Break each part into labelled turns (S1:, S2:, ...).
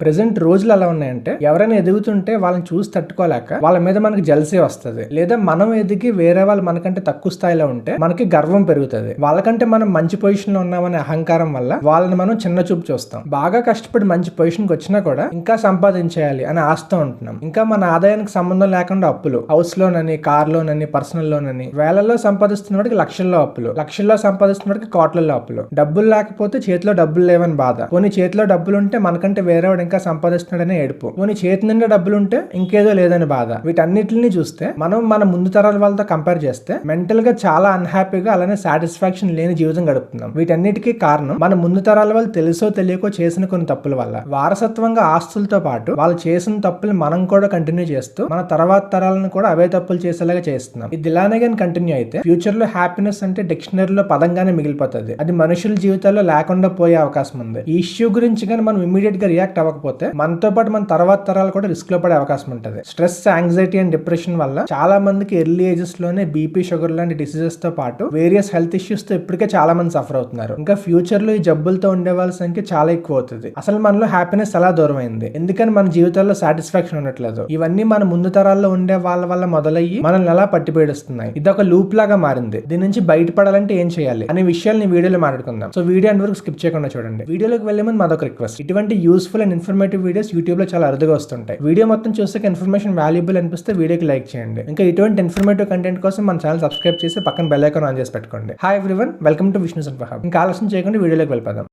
S1: Present రోజులు ఎలా ఉన్నాయంటే ఎవరైనా ఎదుగుతుంటే వాళ్ళని చూసి తట్టుకోలేక వాళ్ళ మీద మనకి జెలసీ వస్తుంది. లేదా మనం ఎదిగి వేరే వాళ్ళు మనకంటే తక్కువ స్థాయిలో ఉంటే మనకి గర్వం పెరుగుతుంది. వాళ్ళకంటే మనం మంచి పొజిషన్ లో ఉన్నామనే అహంకారం వల్ల వాళ్ళని మనం చిన్న చూపు చూస్తాం. బాగా కష్టపడి మంచి పొజిషన్ కి వచ్చినా కూడా ఇంకా సంపాదించేయాలి అని ఆశతో ఉంటున్నాం. ఇంకా మన ఆదాయానికి సంబంధం లేకుండా అప్పులు, హౌస్ లోన్ అని, కార్ లోన్ అని, పర్సనల్ లోన్ అని, వేలల్లో సంపాదిస్తున్న వాడికి లక్షల్లో అప్పులు, లక్షల్లో సంపాదిస్తున్న వాడికి కోట్లలో అప్పులు. డబ్బులు లేకపోతే చేతిలో డబ్బులు లేవని బాధ. కొన్ని చేతిలో డబ్బులు ఉంటే మనకంటే వేరేవాడు ఇంకా సంపాదిస్తున్నాడనే ఏడుపు. కొన్ని చేతి నిండా డబ్బులుంటే ఇంకేదో లేదని బాధ. వీటన్నిటిని చూస్తే మనం మన ముందు తరాల వాళ్ళతో కంపేర్ చేస్తే మెంటల్ గా చాలా అన్హ్యాపీగా అలానే సాటిస్ఫాక్షన్ లేని జీవితం గడుపుతున్నాం. వీటన్నిటికీ కారణం మన ముందు తరాల వాళ్ళు తెలుసో తెలియకో చేసిన కొన్ని తప్పుల వల్ల. వారసత్వంగా ఆస్తులతో పాటు వాళ్ళు చేసిన తప్పులు మనం కూడా కంటిన్యూ చేస్తూ మన తర్వాత తరాలను కూడా అవే తప్పులు చేసేలాగా చేస్తున్నాం. ఇది ఇలానే కానీ కంటిన్యూ అయితే ఫ్యూచర్ లో హ్యాపీనెస్ అంటే డిక్షనరీలో పదంగానే మిగిలిపోతుంది. అది మనుషుల జీవితాల్లో లేకుండా పోయే అవకాశం ఉంది. ఈ ఇష్యూ గురించి కానీ మనం ఇమీడియట్ గా రియాక్ట్ అవ్వకపోతే మనతో పాటు మన తర్వాత తరాలు కూడా రిస్క్ లో పడే అవకాశం ఉంటుంది. స్ట్రెస్, యాంగ్జైటీ అండ్ డిప్రెషన్ వల్ల చాలా మందికి ఎర్లీ ఏజెస్ లోనే బీపీ, షుగర్ లాంటి డిసీజెస్ తో పాటు వేరియస్ హెల్త్ ఇష్యూస్ తో ఇప్పటికే చాలా మంది సఫర్ అవుతున్నారు. ఇంకా ఫ్యూచర్ లో ఈ జబ్బులతో ఉండే వాళ్ళ సంఖ్య చాలా ఎక్కువ అవుతుంది. అసలు మనలో హ్యాపీనెస్ ఎలా దూరం అయింది, ఎందుకని మన జీవితాల్లో సాటిస్ఫాక్షన్ ఉండట్లేదు, ఇవన్నీ మన ముందు తరాల్లో ఉండే వాళ్ళ వల్ల మొదలయ్యి మనల్ని ఎలా పట్టి పీడిస్తున్నాయి. ఇది ఒక లూప్ లాగా మారింది. దీని నుంచి బయటపడాలంటే ఏం చేయాలి అనే విషయాలు ఈ వీడియోలో మాట్లాడుకుందాం. సో వీడియో అండ్ వరకు స్కిప్ చేయకుండా చూడండి. వీడియోలోకి వెళ్లే ముందు మాదొక రిక్వెస్ట్. ఇటువంటి useful and informative videos YouTube లో చాలా అరుదుగా వస్తుంటాయి. వీడియో మొత్తం చూస్తే ఇన్ఫర్మేషన్ వాల్యుబుల్ అనిపిస్తే వీడియోకి లైక్ చేయండి. ఇంకా ఇటువంటి ఇన్ఫర్మేటివ్ కంటెంట్ కోసం మన ఛానల్ సబ్స్క్రైబ్ చేసి పక్కన బెల్ ఐకాన్ ఆన్ చేసి పెట్టుకోండి. Hi everyone, welcome to Vishnu సన్ఫా హబ్. ఇంకా ఆలస్యం చేయకుండా వీడియోలోకి వెళ్ళిపోదాం.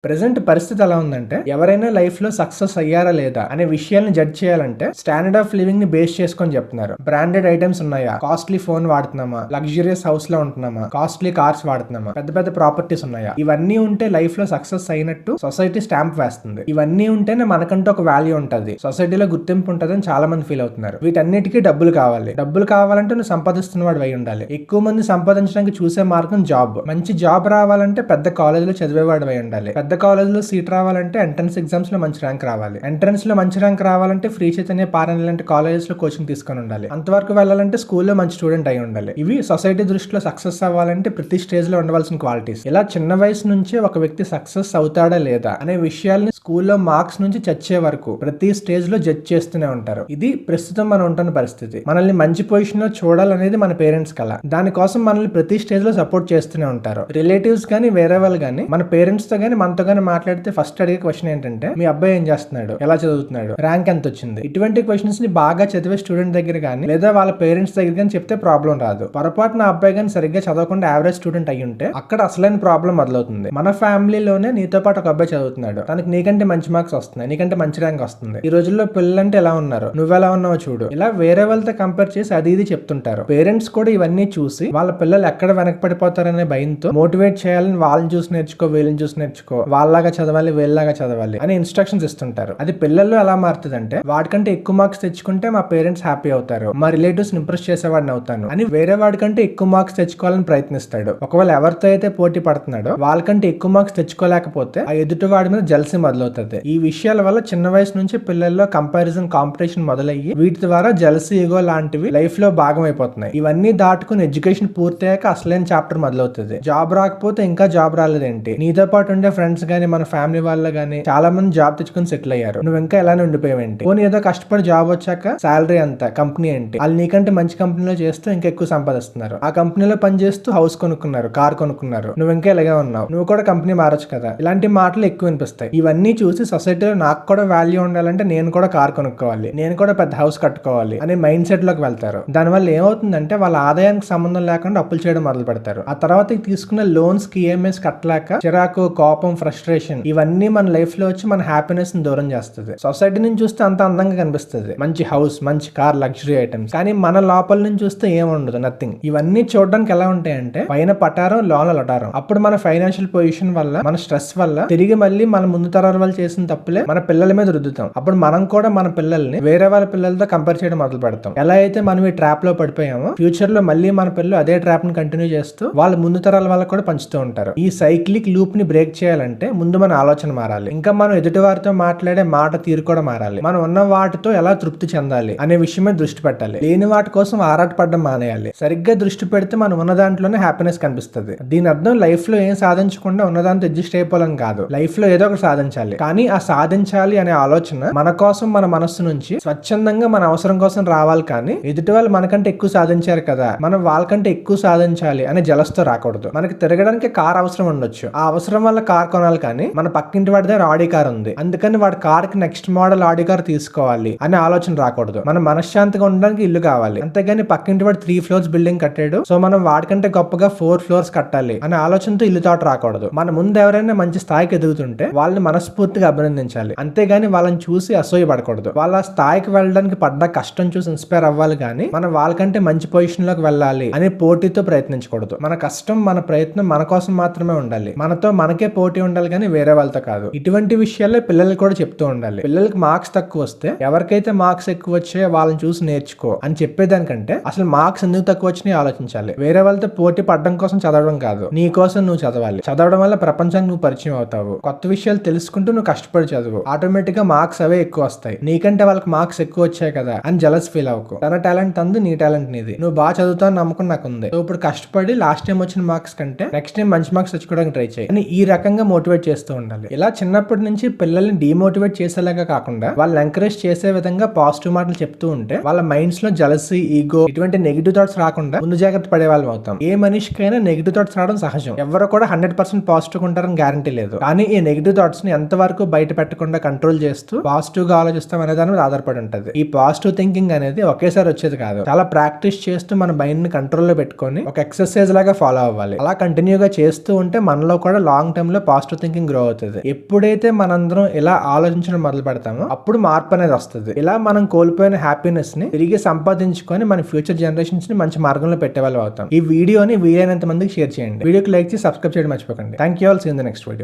S1: ప్రెజెంట్ పరిస్థితి ఎలా ఉందంటే ఎవరైనా లైఫ్ లో సక్సెస్ అయ్యారా లేదా అనే విషయాన్ని జడ్జ్ చేయాలంటే స్టాండర్డ్ ఆఫ్ లివింగ్ ని బేస్ చేసుకొని చెప్తున్నారు. బ్రాండెడ్ ఐటమ్స్ ఉన్నాయా, కాస్ట్లీ ఫోన్ వాడుతున్నామా, లగ్జరియస్ హౌస్ లో ఉంటున్నామా, కాస్ట్లీ కార్స్ వాడుతున్నామా, పెద్ద పెద్ద ప్రాపర్టీస్ ఉన్నాయా, ఇవన్నీ ఉంటే లైఫ్ లో సక్సెస్ అయినట్టు సొసైటీ స్టాంప్ వేస్తుంది. ఇవన్నీ ఉంటేనే మనకంటూ ఒక వాల్యూ ఉంటుంది, సొసైటీలో గుర్తింపు ఉంటుంది అని చాలా మంది ఫీల్ అవుతున్నారు. వీటన్నిటికీ డబ్బులు కావాలి. డబ్బులు కావాలంటే నువ్వు సంపాదిస్తున్న వాడు అయి ఉండాలి. ఎక్కువ మంది సంపాదించడానికి చూసే మార్గం జాబ్. మంచి జాబ్ రావాలంటే పెద్ద కాలేజ్ లో చదివేవాడు అయి ఉండాలి. పెద్ద కాలేజ్ లో సీట్ రావాలంటే ఎంట్రన్స్ ఎగ్జామ్స్ లో మంచి ర్యాంక్ రావాలి. ఎంట్రన్స్ లో మంచి ర్యాంక్ రావాలంటే ఫ్రీ చైతన్య, పారాయణ లాంటి కాలేజెస్ లో కోచింగ్ తీసుకొని ఉండాలి. అంతవరకు వెళ్ళాలంటే స్కూల్లో మంచి స్టూడెంట్ అయి ఉండాలి. ఇవి సొసైటీ దృష్టిలో సక్సెస్ అవ్వాలంటే ప్రతి స్టేజ్ లో ఉండవలసిన క్వాలిటీస్. ఇలా చిన్న వయసు నుంచే ఒక వ్యక్తి సక్సెస్ అవుతాడా లేదా అనే విషయాల్ని స్కూల్లో మార్క్స్ నుంచి చచ్చే వరకు ప్రతి స్టేజ్ లో జడ్జ్ చేస్తూనే ఉంటారు. ఇది ప్రస్తుతం మనం ఉంటున్న పరిస్థితి. మనల్ని మంచి పొజిషన్ లో చూడాలనేది మన పేరెంట్స్ కల. దానికోసం మనల్ని ప్రతి స్టేజ్ లో సపోర్ట్ చేస్తూనే ఉంటారు. రిలేటివ్స్ గానీ వేరే వాళ్ళు గానీ మన పేరెంట్స్ తో గానీ మనతో గానీ మాట్లాడితే ఫస్ట్ అడిగే క్వశ్చన్ ఏంటంటే మీ అబ్బాయి ఏం చేస్తున్నాడు, ఎలా చదువుతున్నాడు, ర్యాంక్ ఎంత వచ్చింది. ఇటువంటి క్వశ్చన్స్ ని బాగా చదివే స్టూడెంట్ దగ్గర గానీ లేదా వాళ్ళ పేరెంట్స్ దగ్గర కానీ చెప్తే ప్రాబ్లం రాదు. పొరపాటు నా అబ్బాయి కానీ సరిగ్గా చదవకుండా యావరేజ్ స్టూడెంట్ అయ్యి ఉంటే అక్కడ అసలైన ప్రాబ్లం మొదలవుతుంది. మన ఫ్యామిలీలోనే నీతో పాటు ఒక అబ్బాయి చదువుతున్నాడు, తనకి నీకంటే మంచి మార్క్స్ వస్తున్నాయి, నీకంటే మంచి ర్యాంక్ వస్తుంది. ఈ రోజుల్లో పిల్లలంటే ఎలా ఉన్నారు, నువ్వెలా ఉన్నావో చూడు, ఇలా వేరే వాళ్ళతో కంపేర్ చేసి అది ఇది చెప్తుంటారు. పేరెంట్స్ కూడా ఇవన్నీ చూసి వాళ్ళ పిల్లలు ఎక్కడ వెనకపడిపోతారనే భయంతో మోటివేట్ చేయాలని వాళ్ళని చూసి నేర్చుకో, వీళ్ళని చూసి నేర్చుకో, వాళ్ళలాగా చదవాలి, వీళ్ళలాగా చదవాలి అని ఇన్స్ట్రక్షన్స్ ఇస్తుంటారు. అది పిల్లల్లో ఎలా మారుతుంది అంటే వాడికంటే ఎక్కువ మార్క్స్ తెచ్చుకుంటే మా పేరెంట్స్ హ్యాపీ అవుతారు, మా రిలేటివ్స్ ఇంప్రెస్ చేసేవాడిని అవుతాను అని వేరే వాడికంటే ఎక్కువ మార్క్స్ తెచ్చుకోవాలని ప్రయత్నిస్తాడు. ఒకవేళ ఎవరితో అయితే పోటీ పడుతున్నాడో వాళ్ళకంటే ఎక్కువ మార్క్స్ తెచ్చుకోలేకపోతే ఆ ఎదుటి వాడి మీద జలసి మొదలవుతుంది. ఈ విషయాల వల్ల చిన్న వయసు నుంచి పిల్లల్లో కంపారిజన్, కాంపిటీషన్ మొదలయ్యి వీటి ద్వారా జలసి, ఈగో లాంటివి లైఫ్ లో భాగం అయిపోతున్నాయి. ఇవన్నీ దాటుకుని ఎడ్యుకేషన్ పూర్తయ్యాక అసలైన చాప్టర్ మొదలవుతుంది. జాబ్ రాకపోతే ఇంకా జాబ్ రాలేదేంటి, నీతో పాటు ఉండే ఫ్రెండ్స్ గానీ మన ఫ్యామిలీ వాళ్ళ గానీ చాలా మంది జాబ్ తెచ్చుకుని సెటిల్ అయ్యారు, నువ్వు ఇంకా ఎలానే ఉండిపోయావేంటి, పోనీ ఏదో కష్టపడి జాబ్ వచ్చాక శాలరీ ఎంత, కంపెనీ ఏంటి, వాళ్ళు నీకంటే మంచి కంపెనీలో చేస్తూ ఇంకా ఎక్కువ సంపాదిస్తున్నారు, ఆ కంపెనీలో పని చేస్తూ హౌస్ కొనుక్కున్నారు, కార్ కొనుక్కున్నారు, నువ్వు ఇంకా ఇలాగే ఉన్నావు, నువ్వు కూడా కంపెనీ మారొచ్చు కదా, ఇలాంటి మాటలు ఎక్కువ వినిపిస్తాయి. ఇవన్నీ చూసి సొసైటీలో నాకు కూడా వాల్యూ ఉండాలంటే నేను కూడా కార్ కొనుక్కోవాలి, నేను కూడా పెద్ద హౌస్ కట్టుకోవాలి అనే మైండ్ సెట్ లోకి వెళ్తారు. దానివల్ల ఏమవుతుందంటే వాళ్ళ ఆదాయానికి సంబంధం లేకుండా అప్పులు చేయడం మొదలు పెడతారు. ఆ తర్వాత తీసుకున్న లోన్స్ కి ఈఎంఐస్ కట్టలేక చిరాకు, కోపం, ఫ్రస్ట్రేషన్ ఇవన్నీ మన లైఫ్ లో వచ్చి మన హ్యాపీనెస్ ని దూరం చేస్తుంది. సొసైటీ నుంచి చూస్తే అంత అందంగా కనిపిస్తుంది, మంచి హౌస్, మంచి కార్, లగ్జరీ ఐటమ్స్, కానీ మన లోపల నుంచి చూస్తే ఏముండదు, నథింగ్. ఇవన్నీ చూడడానికి ఎలా ఉంటాయంటే పైన పటారం, లోన లటారం. అప్పుడు మన ఫైనాన్షియల్ పొజిషన్ వల్ల, మన స్ట్రెస్ వల్ల తిరిగి మళ్ళీ మన ముందు తరాల వాళ్ళు చేసిన తప్పులే మన పిల్లల మీద రుద్దుతాం. అప్పుడు మనం కూడా మన పిల్లల్ని వేరే వాళ్ళ పిల్లలతో కంపేర్ చేయడం మొదలు పెడతాం. ఎలా అయితే మనం ఈ ట్రాప్ లో పడిపోయామో ఫ్యూచర్ లో మళ్ళీ మన పిల్లలు అదే ట్రాప్ ని కంటిన్యూ చేస్తూ వాళ్ళ ముందు తరాల వాళ్ళకి కూడా పంచుతూ ఉంటారు. ఈ సైక్లిక్ లూప్ ని బ్రేక్ చేయాలంటే చేయాలంటే ముందు మన ఆలోచన మారాలి. ఇంకా మనం ఎదుటి వారితో మాట్లాడే మాట తీరు కూడా మారాలి. మనం ఉన్న వాటితో ఎలా తృప్తి చెందాలి అనే విషయమే దృష్టి పెట్టాలి. లేని వాటి కోసం ఆరాటపడడం మానేయాలి. సరిగ్గా దృష్టి పెడితే మనం ఉన్న దాంట్లోనే హ్యాపీనెస్ కనిపిస్తుంది. దీని అర్థం లైఫ్ లో ఏం సాధించకుండా ఉన్నదాంతో అడ్జస్ట్ అయిపోవాలని కాదు. లైఫ్ లో ఏదో ఒకటి సాధించాలి. కానీ ఆ సాధించాలి అనే ఆలోచన మన కోసం, మన మనస్సు నుంచి స్వచ్ఛందంగా మన అవసరం కోసం రావాలి. కానీ ఎదుటి వాళ్ళు మనకంటే ఎక్కువ సాధించారు కదా, మనం వాళ్ళకంటే ఎక్కువ సాధించాలి అనే జలస్తో రాకూడదు. మనకి తిరగడానికి కార్ అవసరం ఉండొచ్చు, ఆ అవసరం వల్ల కార్ కొనాలి. కానీ మన పక్కింటి వాడి దగ్గర ఆడి కార్ ఉంది, అందుకని వాడి కార్ కి నెక్స్ట్ మోడల్ ఆడి కార్ తీసుకోవాలి అనే ఆలోచన రాకూడదు. మనం మనశ్శాంతిగా ఉండడానికి ఇల్లు కావాలి, అంతేగాని పక్కింటి వాడు 3 floors బిల్డింగ్ కట్టాడు, సో మనం వాడికంటే గొప్పగా 4 floors కట్టాలి అనే ఆలోచనతో ఇల్లు తోట రాకూడదు. మన ముందు ఎవరైనా మంచి స్థాయికి ఎదుగుతుంటే వాళ్ళని మనస్ఫూర్తిగా అభినందించాలి, అంతేగాని వాళ్ళని చూసి అసూయపడకూడదు. వాళ్ళ స్థాయికి వెళ్ళడానికి పడ్డ కష్టం చూసి ఇన్స్పైర్ అవ్వాలి, కానీ మనం వాళ్ళకంటే మంచి పొజిషన్ లోకి వెళ్ళాలి అనే పోటీతో ప్రయత్నించకూడదు. మన కష్టం, మన ప్రయత్నం మన కోసం మాత్రమే ఉండాలి. మనతో మనకే పోటీ ఉండాలి, కానీ వేరే వాళ్ళతో కాదు. ఇటువంటి విషయాల్లో పిల్లలు కూడా చెప్తూ ఉండాలి. పిల్లలకి మార్క్స్ తక్కువ వస్తే ఎవరికైతే మార్క్స్ ఎక్కువ వచ్చాయో వాళ్ళని చూసి నేర్చుకో అని చెప్పేదానికంటే అసలు మార్క్స్ ఎందుకు తక్కువ వచ్చినాయి ఆలోచించాలి. వేరే వాళ్ళతో పోటీ పడడం కోసం చదవడం కాదు, నీ కోసం నువ్వు చదవాలి. చదవడం వల్ల ప్రపంచానికి నువ్వు పరిచయం అవుతావు. కొత్త విషయాలు తెలుసుకుంటూ నువ్వు కష్టపడి చదువు, ఆటోమేటిక్ గా మార్క్స్ అవే ఎక్కువ వస్తాయి. నీకంటే వాళ్ళకి మార్క్స్ ఎక్కువ వచ్చాయి కదా అని జలస్ ఫీల్ అవ్వకు. తన టాలెంట్ తందు, నీ టాలెంట్ నీది. నువ్వు బాగా చదువుతావు నమ్మకం నాకు ఉంది. సో ఇప్పుడు కష్టపడి లాస్ట్ టైం వచ్చిన మార్క్స్ కంటే నెక్స్ట్ టైం మంచి మార్క్స్ తెచ్చుకోవడానికి ట్రై చేయి అని ఈ రకంగా మోటివేట్ చేస్తూ ఉండాలి. ఇలా చిన్నప్పటి నుంచి పిల్లల్ని డిమోటివేట్ చేసేలాగా కాకుండా వాళ్ళని ఎంకరేజ్ చేసే విధంగా పాజిటివ్ మాటలు చెప్తూ ఉంటే వాళ్ళ మైండ్స్ లో జలసీ, ఈగో ఇటువంటి నెగిటివ్ థాట్స్ రాకుండా ముందు జాగ్రత్త పడే వాళ్ళం అవుతాం. ఏ మనిషికైనా నెగిటివ్ థాట్స్ రావడం సహజం. ఎవరు కూడా 100% పాజిటివ్ ఉంటారని గ్యారంటీ లేదు. కానీ ఈ నెగిటివ్ థాట్స్ ని ఎంతవరకు బయట పెట్టకుండా కంట్రోల్ చేస్తూ పాజిటివ్ గా ఆలోచిస్తాం అనే దాని మీద ఆధారపడి ఉంటది. ఈ పాజిటివ్ థింకింగ్ అనేది ఒకేసారి వచ్చేది కాదు. చాలా ప్రాక్టీస్ చేస్తూ మన మైండ్ ని కంట్రోల్ లో పెట్టుకొని ఒక ఎక్సర్సైజ్ లాగా ఫాలో అవ్వాలి. అలా కంటిన్యూగా చేస్తూ ఉంటే మనలో కూడా లాంగ్ టర్మ్ లో పాజిటివ్ థింకింగ్ గ్రో అవుతుంది. ఎప్పుడైతే మనందరం ఇలా ఆలోచించడం మొదలు పెడతామో అప్పుడు మార్పు అనేది వస్తుంది. ఇలా మనం కోల్పోయిన హ్యాపీనెస్ ని తిరిగి సంపాదించుకొని మన ఫ్యూచర్ జనరేషన్స్ ని మంచి మార్గంలో పెట్టే వాళ్ళు అవుతాం. ఈ వీడియోని వీలైనంత మందికి షేర్ చేయండి. వీడియోకి లైక్ చేసి సబ్స్క్రైబ్ చేయడం మర్చిపోకండి. Thank you all. See in the next video.